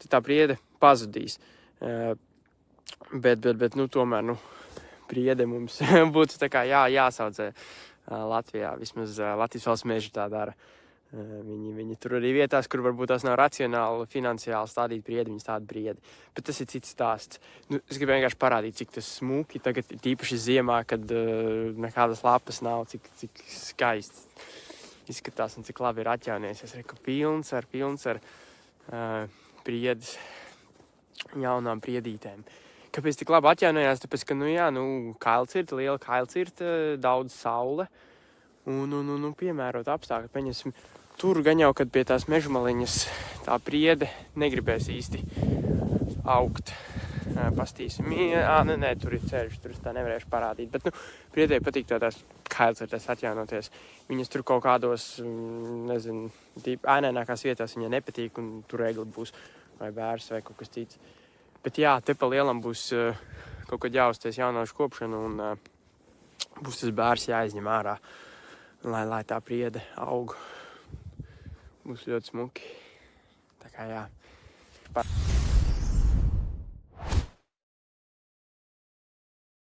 tad tā priede pazudīs. Bet tomēr, priede mums būtu tā kā jāsaudzē Latvijā. Vismaz Latvijas valsts meži tā dara. Viņi tur arī vietās, kur varbūt tās nav racionāli, finansiāli stādīt priedi, viņi stāda priedi. Bet tas ir cits stāsts. Es gribēju vienkārši parādīt, cik tas smuki tagad, tīpaši ziemā, kad nekādas lapas nav, cik skaisti izskatās un cik labi ir atjaunojies. Es redzu, ka pilns ar priedes, jaunām priedītēm. Kāpēc tik labi atjaunojās? Tāpēc, ka, kailcirta, liela kailcirta, daudz saule un piemērot apstākļi. Paņemsim, tur gan jau, kad pie tās mežmaliņas tā priede negribēs īsti augt. Pastīsim. Nē, tur ir ceļš, tur es tā nevarēšu parādīt. Bet, priedē patīk tādās kailcirtēs atjaunoties. Viņas tur kaut kādos, ēnainākās vietās viņai nepatīk, un tur egli būs vai bērs vai kaut kas cits. Bet jā, te pa lielam būs kaut kad jāuzties jaunošu kopšanu, un būs tas bērs jāizņem ārā, lai tā priede aug. Būs ļoti smuki. Tā kā jā.